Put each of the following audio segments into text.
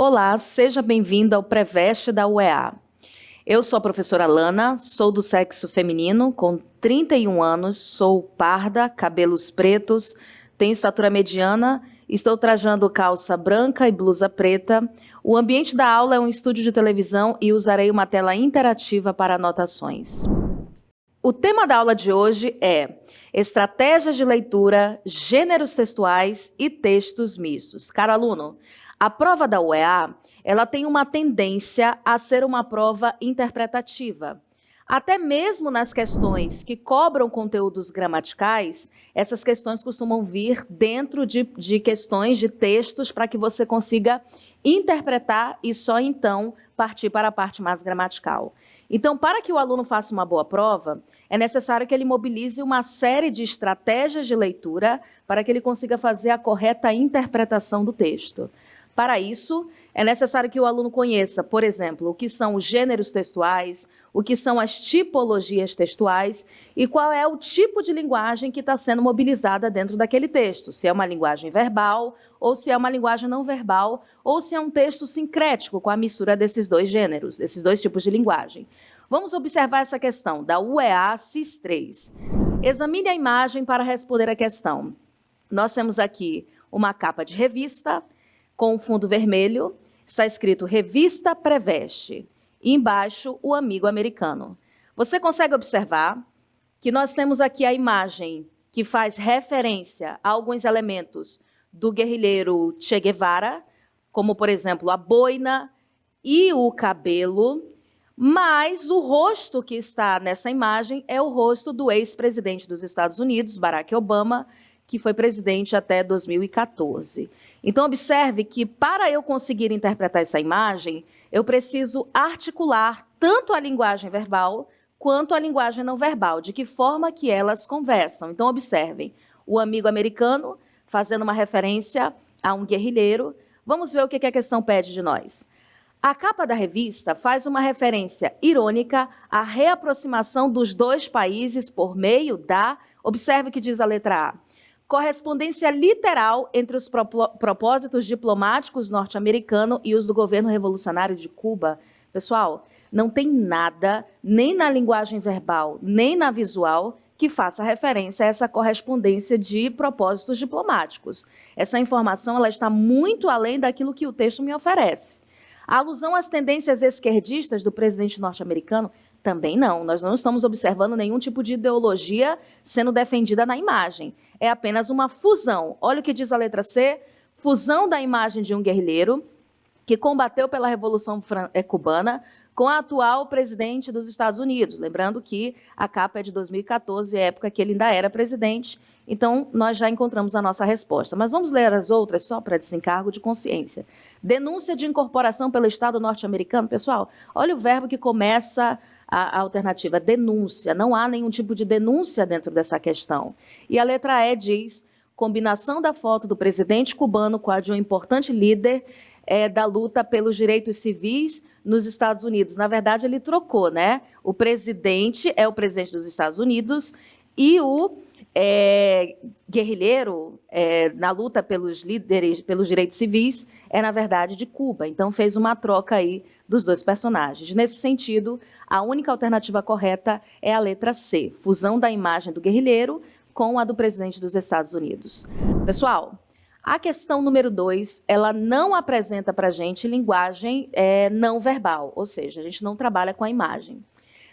Olá, seja bem-vindo ao Preveste da UEA. Eu sou a professora Lana, sou do sexo feminino, com 31 anos, sou parda, cabelos pretos, tenho estatura mediana, estou trajando calça branca e blusa preta. O ambiente da aula é um estúdio de televisão e usarei uma tela interativa para anotações. O tema da aula de hoje é estratégias de leitura, gêneros textuais e textos mistos. Caro aluno, a prova da UEA, ela tem uma tendência a ser uma prova interpretativa. Até mesmo nas questões que cobram conteúdos gramaticais, essas questões costumam vir dentro de questões de textos para que você consiga interpretar e só então partir para a parte mais gramatical. Então, para que o aluno faça uma boa prova, é necessário que ele mobilize uma série de estratégias de leitura para que ele consiga fazer a correta interpretação do texto. Para isso, é necessário que o aluno conheça, por exemplo, o que são os gêneros textuais, o que são as tipologias textuais e qual é o tipo de linguagem que está sendo mobilizada dentro daquele texto. Se é uma linguagem verbal, ou se é uma linguagem não verbal, ou se é um texto sincrético com a mistura desses dois gêneros, desses dois tipos de linguagem. Vamos observar essa questão da UEA CIS 3. Examine a imagem para responder a questão. Nós temos aqui uma capa de revista com um fundo vermelho, está escrito Revista Preveste, e embaixo o amigo americano. Você consegue observar que nós temos aqui a imagem que faz referência a alguns elementos do guerrilheiro Che Guevara, como, por exemplo, a boina e o cabelo, mas o rosto que está nessa imagem é o rosto do ex-presidente dos Estados Unidos, Barack Obama, que foi presidente até 2014. Então, observe que, para eu conseguir interpretar essa imagem, eu preciso articular tanto a linguagem verbal quanto a linguagem não verbal, de que forma que elas conversam. Então, observem, o amigo americano fazendo uma referência a um guerrilheiro. Vamos ver o que a questão pede de nós. A capa da revista faz uma referência irônica à reaproximação dos dois países por meio da, observe o que diz a letra A, correspondência literal entre os propósitos diplomáticos norte-americanos e os do governo revolucionário de Cuba. Pessoal, não tem nada, nem na linguagem verbal, nem na visual, que faça referência a essa correspondência de propósitos diplomáticos. Essa informação ela está muito além daquilo que o texto me oferece. A alusão às tendências esquerdistas do presidente norte-americano também não. Nós não estamos observando nenhum tipo de ideologia sendo defendida na imagem. É apenas uma fusão. Olha o que diz a letra C, fusão da imagem de um guerrilheiro que combateu pela Revolução Cubana com a atual presidente dos Estados Unidos. Lembrando que a capa é de 2014, época que ele ainda era presidente. Então, nós já encontramos a nossa resposta. Mas vamos ler as outras só para desencargo de consciência. Denúncia de incorporação pelo Estado norte-americano. Pessoal, olha o verbo que começa a alternativa, denúncia. Não há nenhum tipo de denúncia dentro dessa questão. E a letra E diz, combinação da foto do presidente cubano com a de um importante líder da luta pelos direitos civis nos Estados Unidos. Na verdade, ele trocou, né? O presidente é o presidente dos Estados Unidos e o guerrilheiro na luta pelos líderes, pelos direitos civis, é, na verdade, de Cuba. Então, fez uma troca aí dos dois personagens. Nesse sentido, a única alternativa correta é a letra C, fusão da imagem do guerrilheiro com a do presidente dos Estados Unidos. Pessoal, a questão número 2, ela não apresenta para a gente linguagem não verbal, ou seja, a gente não trabalha com a imagem.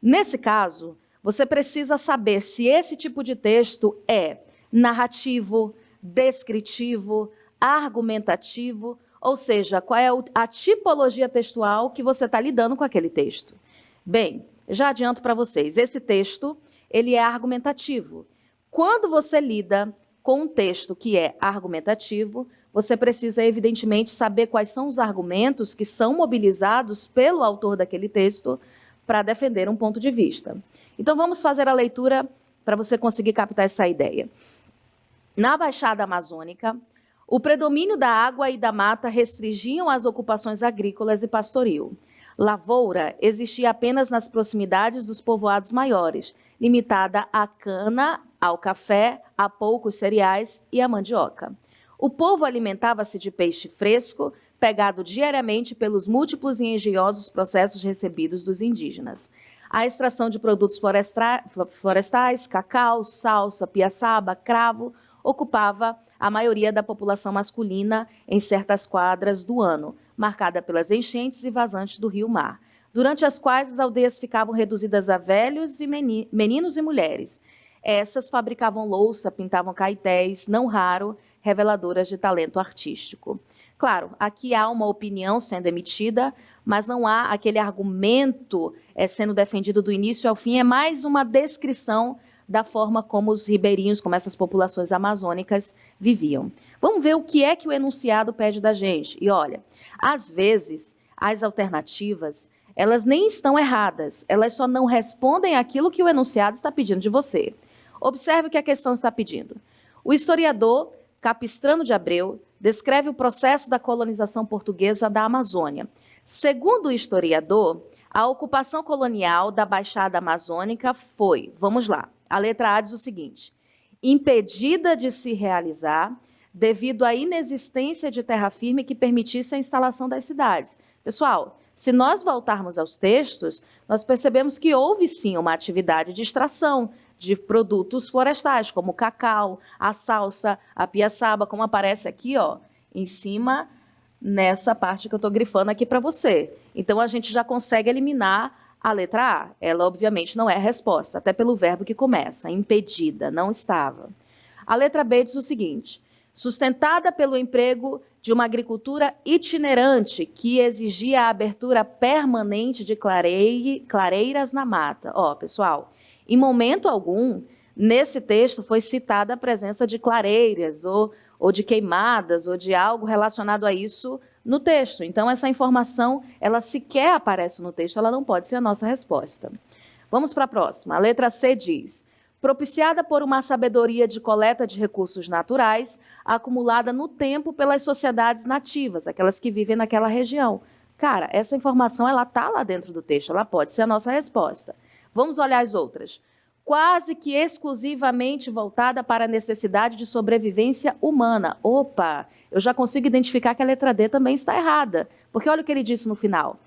Nesse caso, você precisa saber se esse tipo de texto é narrativo, descritivo, argumentativo, ou seja, qual é a tipologia textual que você está lidando com aquele texto. Bem, já adianto para vocês, esse texto ele é argumentativo. Quando você lida com um texto que é argumentativo, você precisa, evidentemente, saber quais são os argumentos que são mobilizados pelo autor daquele texto para defender um ponto de vista. Então, vamos fazer a leitura para você conseguir captar essa ideia. Na Baixada Amazônica, o predomínio da água e da mata restringiam as ocupações agrícolas e pastoril. Lavoura existia apenas nas proximidades dos povoados maiores, limitada à cana, ao café, a poucos cereais e à mandioca. O povo alimentava-se de peixe fresco, pegado diariamente pelos múltiplos e engenhosos processos recebidos dos indígenas. A extração de produtos florestais, cacau, salsa, piaçaba, cravo, ocupava a maioria da população masculina em certas quadras do ano, marcada pelas enchentes e vazantes do rio-mar, durante as quais as aldeias ficavam reduzidas a velhos e meninos e mulheres. Essas fabricavam louça, pintavam caetés, não raro, reveladoras de talento artístico. Claro, aqui há uma opinião sendo emitida, mas não há aquele argumento sendo defendido do início ao fim, é mais uma descrição da forma como os ribeirinhos, como essas populações amazônicas viviam. Vamos ver o que é que o enunciado pede da gente. E olha, às vezes, as alternativas, elas nem estão erradas, elas só não respondem àquilo que o enunciado está pedindo de você. Observe o que a questão está pedindo. O historiador Capistrano de Abreu descreve o processo da colonização portuguesa da Amazônia. Segundo o historiador, a ocupação colonial da Baixada Amazônica foi, vamos lá, a letra A diz o seguinte: impedida de se realizar devido à inexistência de terra firme que permitisse a instalação das cidades. Pessoal, se nós voltarmos aos textos, nós percebemos que houve sim uma atividade de extração de produtos florestais, como o cacau, a salsa, a piaçaba, como aparece aqui, ó, em cima, nessa parte que eu estou grifando aqui para você. Então, a gente já consegue eliminar a letra A. Ela, obviamente, não é a resposta, até pelo verbo que começa, impedida, não estava. A letra B diz o seguinte: sustentada pelo emprego de uma agricultura itinerante que exigia a abertura permanente de clareiras na mata. Ó, pessoal, em momento algum, nesse texto foi citada a presença de clareiras, ou de queimadas, ou de algo relacionado a isso no texto. Então, essa informação, ela sequer aparece no texto, ela não pode ser a nossa resposta. Vamos para a próxima. A letra C diz: propiciada por uma sabedoria de coleta de recursos naturais, acumulada no tempo pelas sociedades nativas, aquelas que vivem naquela região. Cara, essa informação, ela está lá dentro do texto, ela pode ser a nossa resposta. Vamos olhar as outras. Quase que exclusivamente voltada para a necessidade de sobrevivência humana. Opa, eu já consigo identificar que a letra D também está errada, porque olha o que ele disse no final.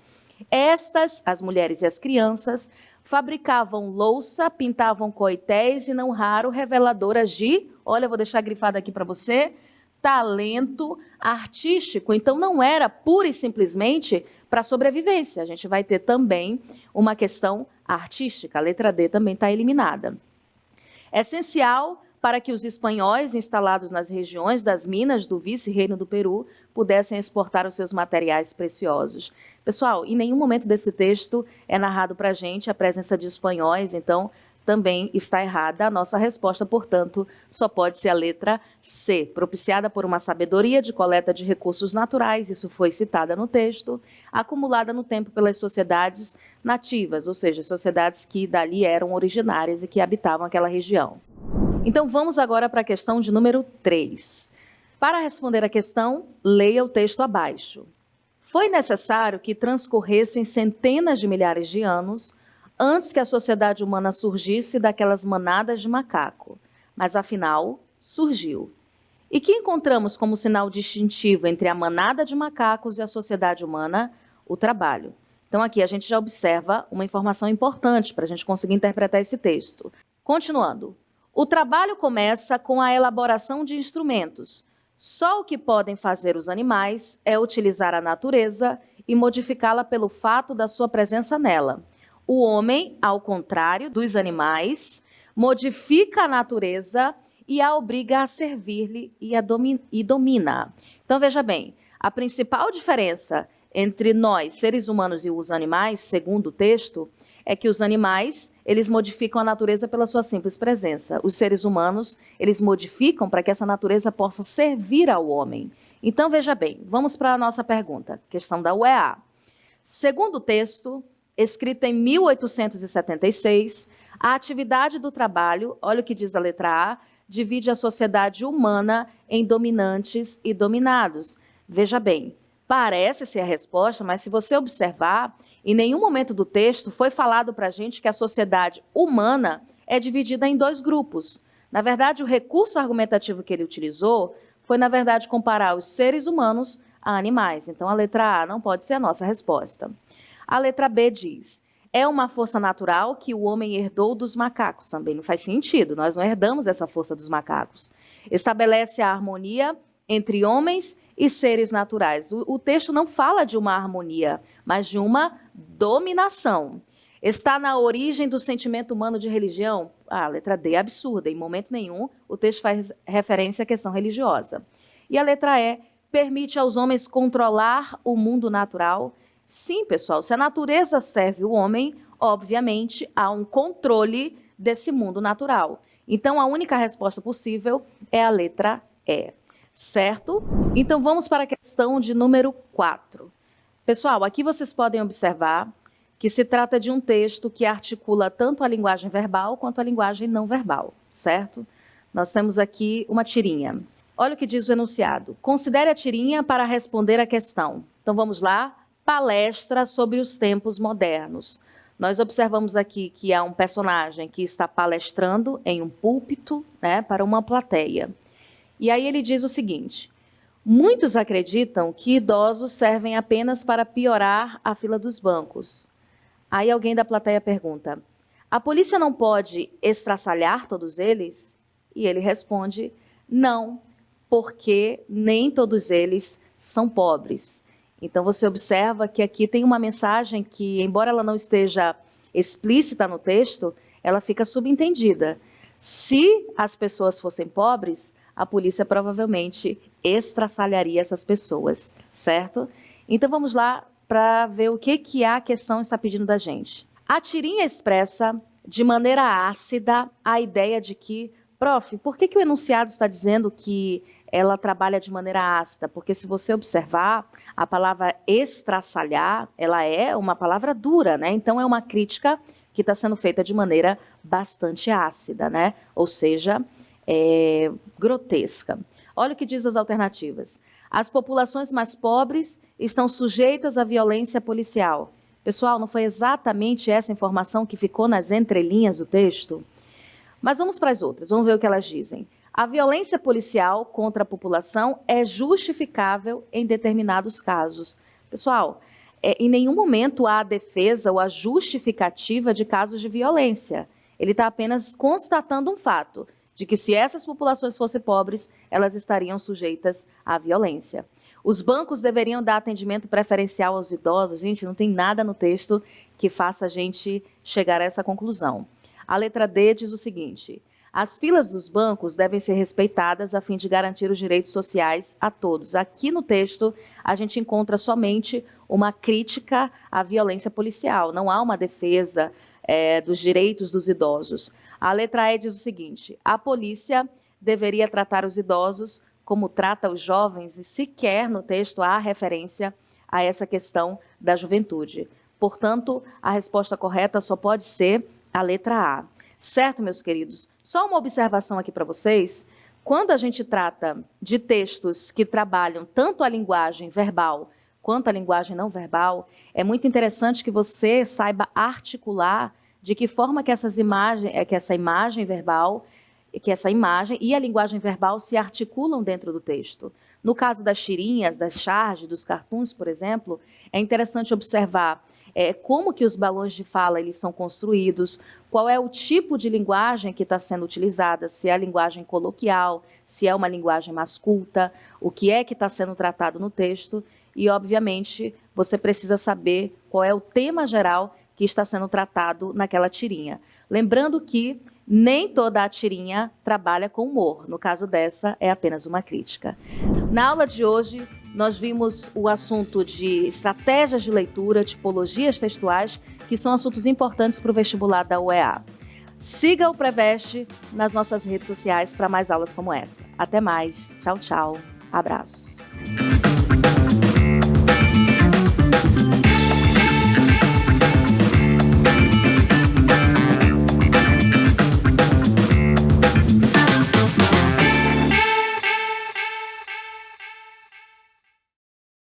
Estas, as mulheres e as crianças, fabricavam louça, pintavam coetés e, não raro, reveladoras de, olha, eu vou deixar grifado aqui para você, talento artístico. Então, não era pura e simplesmente para sobrevivência. A gente vai ter também uma questão artística. A letra D também está eliminada. Essencial para que os espanhóis instalados nas regiões das minas do vice-reino do Peru pudessem exportar os seus materiais preciosos. Pessoal, em nenhum momento desse texto é narrado para a gente a presença de espanhóis, então também está errada. A nossa resposta, portanto, só pode ser a letra C, propiciada por uma sabedoria de coleta de recursos naturais, isso foi citada no texto, acumulada no tempo pelas sociedades nativas, ou seja, sociedades que dali eram originárias e que habitavam aquela região. Então, vamos agora para a questão de número 3. Para responder a questão, leia o texto abaixo. Foi necessário que transcorressem centenas de milhares de anos antes que a sociedade humana surgisse daquelas manadas de macaco, mas afinal surgiu. E que encontramos como sinal distintivo entre a manada de macacos e a sociedade humana? O trabalho. Então aqui a gente já observa uma informação importante para a gente conseguir interpretar esse texto. Continuando. O trabalho começa com a elaboração de instrumentos. Só o que podem fazer os animais é utilizar a natureza e modificá-la pelo fato da sua presença nela. O homem, ao contrário dos animais, modifica a natureza e a obriga a servir-lhe e domina. Então, veja bem, a principal diferença entre nós, seres humanos, e os animais, segundo o texto, é que os animais, eles modificam a natureza pela sua simples presença. Os seres humanos, eles modificam para que essa natureza possa servir ao homem. Então, veja bem, vamos para a nossa pergunta, questão da UEA. Segundo o texto, escrita em 1876, a atividade do trabalho, olha o que diz a letra A, divide a sociedade humana em dominantes e dominados. Veja bem, parece ser a resposta, mas se você observar, em nenhum momento do texto foi falado para a gente que a sociedade humana é dividida em dois grupos. Na verdade, o recurso argumentativo que ele utilizou foi, na verdade, comparar os seres humanos a animais. Então, a letra A não pode ser a nossa resposta. A letra B diz: é uma força natural que o homem herdou dos macacos. Também não faz sentido, nós não herdamos essa força dos macacos. Estabelece a harmonia entre homens e seres naturais. O texto não fala de uma harmonia, mas de uma dominação. Está na origem do sentimento humano de religião? A letra D é absurda. Em momento nenhum o texto faz referência à questão religiosa. E a letra E permite aos homens controlar o mundo natural? Sim, pessoal, se a natureza serve o homem, obviamente há um controle desse mundo natural. Então, a única resposta possível é a letra E, certo? Então, vamos para a questão de número 4. Pessoal, aqui vocês podem observar que se trata de um texto que articula tanto a linguagem verbal quanto a linguagem não verbal, certo? Nós temos aqui uma tirinha. Olha o que diz o enunciado. Considere a tirinha para responder a questão. Então, vamos lá. Palestra sobre os tempos modernos. Nós observamos aqui que há um personagem que está palestrando em um púlpito, né, para uma plateia. E aí ele diz o seguinte: muitos acreditam que idosos servem apenas para piorar a fila dos bancos. Aí alguém da plateia pergunta: a polícia não pode estraçalhar todos eles? E ele responde: não, porque nem todos eles são pobres. Então, você observa que aqui tem uma mensagem que, embora ela não esteja explícita no texto, ela fica subentendida. Se as pessoas fossem pobres, a polícia provavelmente estraçalharia essas pessoas, certo? Então, vamos lá para ver o que a questão está pedindo da gente. A tirinha expressa de maneira ácida a ideia de que, prof, por que o enunciado está dizendo que ela trabalha de maneira ácida? Porque se você observar, a palavra estraçalhar, ela é uma palavra dura, né? Então é uma crítica que está sendo feita de maneira bastante ácida, né? Ou seja, grotesca. Olha o que diz as alternativas. As populações mais pobres estão sujeitas à violência policial. Pessoal, não foi exatamente essa informação que ficou nas entrelinhas do texto? Mas vamos para as outras, vamos ver o que elas dizem. A violência policial contra a população é justificável em determinados casos. Pessoal, em nenhum momento há a defesa ou a justificativa de casos de violência. Ele está apenas constatando um fato, de que se essas populações fossem pobres, elas estariam sujeitas à violência. Os bancos deveriam dar atendimento preferencial aos idosos. Gente, não tem nada no texto que faça a gente chegar a essa conclusão. A letra D diz o seguinte: as filas dos bancos devem ser respeitadas a fim de garantir os direitos sociais a todos. Aqui no texto, a gente encontra somente uma crítica à violência policial. Não há uma defesa dos direitos dos idosos. A letra E diz o seguinte: a polícia deveria tratar os idosos como trata os jovens, e sequer no texto há referência a essa questão da juventude. Portanto, a resposta correta só pode ser a letra A. Certo, meus queridos? Só uma observação aqui para vocês. Quando a gente trata de textos que trabalham tanto a linguagem verbal quanto a linguagem não verbal, é muito interessante que você saiba articular de que forma que essa imagem verbal, que essa imagem e a linguagem verbal se articulam dentro do texto. No caso das tirinhas, das charges, dos cartoons, por exemplo, é interessante observar como que os balões de fala eles são construídos, qual é o tipo de linguagem que está sendo utilizada, se é a linguagem coloquial, se é uma linguagem mais culta, o que é que está sendo tratado no texto e, obviamente, você precisa saber qual é o tema geral que está sendo tratado naquela tirinha. Lembrando que nem toda a tirinha trabalha com humor, no caso dessa é apenas uma crítica. Na aula de hoje, nós vimos o assunto de estratégias de leitura, tipologias textuais, que são assuntos importantes para o vestibular da UEA. Siga o Preveste nas nossas redes sociais para mais aulas como essa. Até mais. Tchau, tchau. Abraços.